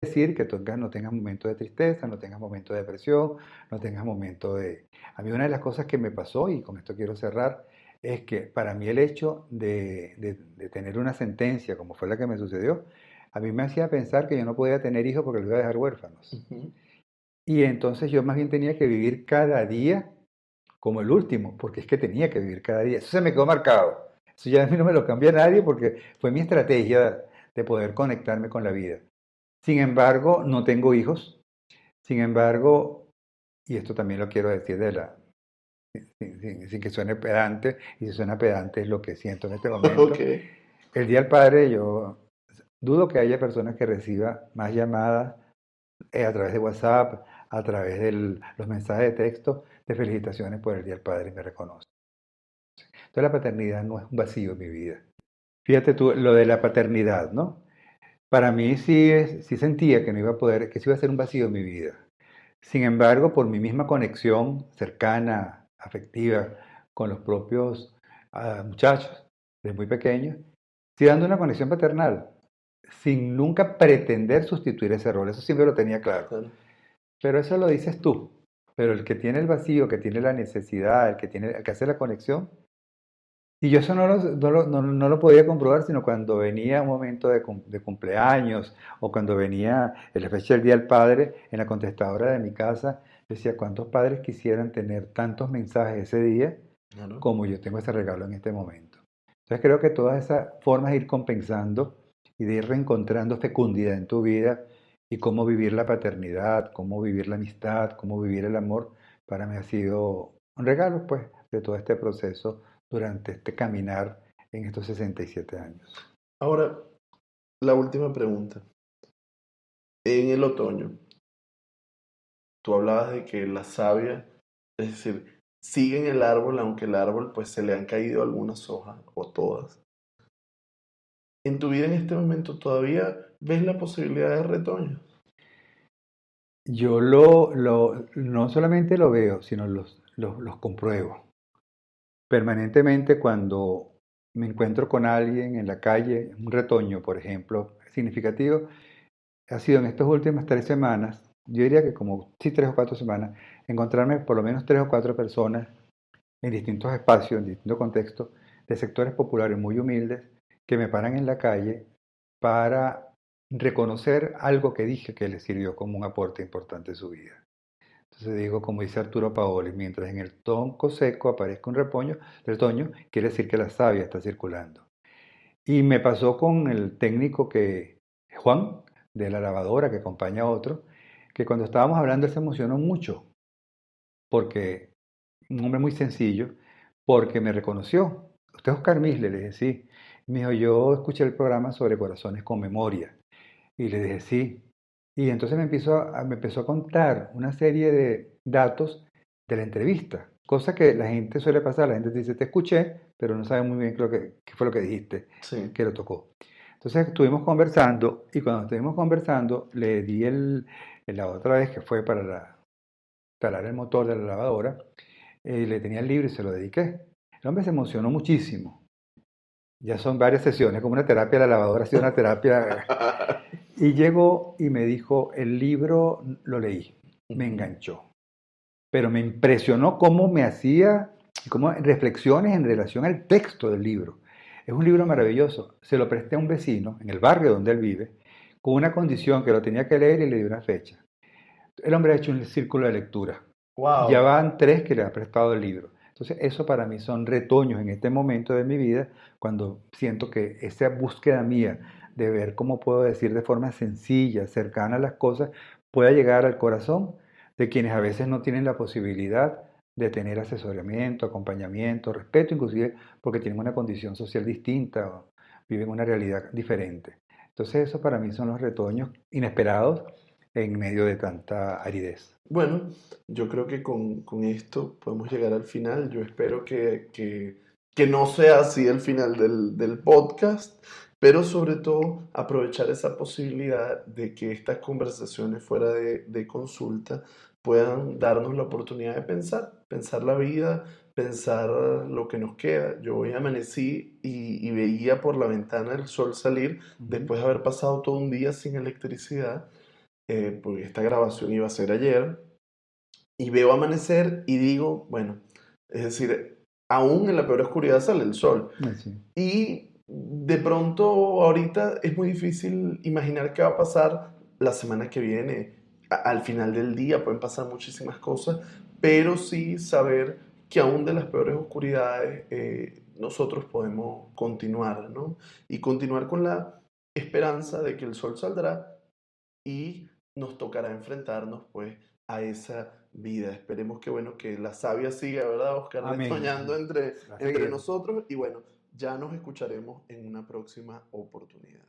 decir que no tengas momentos de tristeza, no tengas momentos de depresión, no tengas momentos de... A mí una de las cosas que me pasó, y con esto quiero cerrar, es que para mí el hecho de tener una sentencia como fue la que me sucedió, a mí me hacía pensar que yo no podía tener hijos porque los iba a dejar huérfanos. Ujú. Y entonces yo más bien tenía que vivir cada día como el último, porque es que tenía que vivir cada día. Eso se me quedó marcado. Eso ya a mí no me lo cambia nadie porque fue mi estrategia de poder conectarme con la vida. Sin embargo, no tengo hijos. Sin embargo, y esto también lo quiero decir sin que suene pedante, y si suena pedante es lo que siento en este Ok. momento. El Día del Padre, yo dudo que haya personas que reciban más llamadas a través de WhatsApp, a través de los mensajes de texto, de felicitaciones por el Día del Padre y me reconoce. Entonces la paternidad no es un vacío en mi vida. Fíjate tú, lo de la paternidad, ¿no? Para mí sí sentía que no iba a poder, que sí iba a ser un vacío en mi vida. Sin embargo, por mi misma conexión cercana, afectiva, con los propios muchachos, desde muy pequeños, sí dando una conexión paternal, sin nunca pretender sustituir ese rol. Eso siempre lo tenía claro. Claro. Pero eso lo dices tú. Pero el que tiene el vacío, que tiene la necesidad, el que hace la conexión, y yo eso no lo podía comprobar, sino cuando venía un momento de cumpleaños o cuando venía en la fecha del Día del Padre, en la contestadora de mi casa, decía, ¿cuántos padres quisieran tener tantos mensajes ese día Claro. como yo tengo ese regalo en este momento? Entonces creo que todas esas formas de ir compensando y de ir reencontrando fecundidad en tu vida y cómo vivir la paternidad, cómo vivir la amistad, cómo vivir el amor, para mí ha sido un regalo, pues, de todo este proceso durante este caminar en estos 67 años. Ahora, la última pregunta. En el otoño, tú hablabas de que la savia, es decir, sigue en el árbol, aunque el árbol pues se le han caído algunas hojas o todas. ¿En tu vida en este momento todavía ves la posibilidad de retoño? Yo no solamente lo veo, sino los compruebo. Permanentemente cuando me encuentro con alguien en la calle, un retoño, por ejemplo, significativo, ha sido en estas últimas 3 semanas, yo diría que como sí 3 o 4 semanas, encontrarme por lo menos 3 o 4 personas en distintos espacios, en distintos contextos, de sectores populares muy humildes, que me paran en la calle para reconocer algo que dije que les sirvió como un aporte importante en su vida. Entonces digo, como dice Arturo Paoli, mientras en el tronco seco aparezca un retoño, quiere decir que la savia está circulando. Y me pasó con el técnico Juan, de la lavadora, que acompaña a otro, que cuando estábamos hablando él se emocionó mucho, porque un hombre muy sencillo, porque me reconoció. ¿Usted es Oscar Misle? Le dije, sí. Me dijo, yo escuché el programa sobre corazones con memoria. Y le dije, sí. Y entonces me empezó a contar una serie de datos de la entrevista, cosa que la gente suele pasar. La gente te dice, te escuché, pero no sabe muy bien qué fue lo que dijiste, Sí. que lo tocó. Entonces estuvimos conversando y cuando estuvimos conversando le di la otra vez que fue para instalar el motor de la lavadora, le tenía el libro y se lo dediqué. El hombre se emocionó muchísimo. Ya son varias sesiones, como una terapia, la lavadora ha sido una terapia. Y llegó y me dijo, el libro lo leí, me Ujú. enganchó, pero me impresionó cómo me hacía, como reflexiones en relación al texto del libro. Es un libro maravilloso. Se lo presté a un vecino en el barrio donde él vive, con una condición que lo tenía que leer y le di una fecha. El hombre ha hecho un círculo de lectura. Ya Wow. van 3 que le ha prestado el libro. Entonces, eso para mí son retoños en este momento de mi vida, cuando siento que esa búsqueda mía de ver cómo puedo decir de forma sencilla, cercana a las cosas, pueda llegar al corazón de quienes a veces no tienen la posibilidad de tener asesoramiento, acompañamiento, respeto, inclusive porque tienen una condición social distinta o viven una realidad diferente. Entonces, eso para mí son los retoños inesperados en medio de tanta aridez. Bueno, yo creo que con esto podemos llegar al final. Yo espero que no sea así el final del podcast, pero sobre todo aprovechar esa posibilidad de que estas conversaciones fuera de consulta puedan darnos la oportunidad de pensar la vida, pensar lo que nos queda. Yo hoy amanecí y veía por la ventana el sol salir Ujú. después de haber pasado todo un día sin electricidad. porque esta grabación iba a ser ayer, y veo amanecer y digo, bueno, es decir, aún en la peor oscuridad sale el sol. Sí. Y de pronto ahorita es muy difícil imaginar qué va a pasar la semana que viene. Al final del día pueden pasar muchísimas cosas, pero sí saber que aún de las peores oscuridades nosotros podemos continuar, ¿no? Y continuar con la esperanza de que el sol saldrá y nos tocará enfrentarnos pues a esa vida. Esperemos que bueno, que la savia siga, ¿verdad, Oscar? Amén. Retoñando Va a entre seguir. nosotros y bueno, ya nos escucharemos en una próxima oportunidad.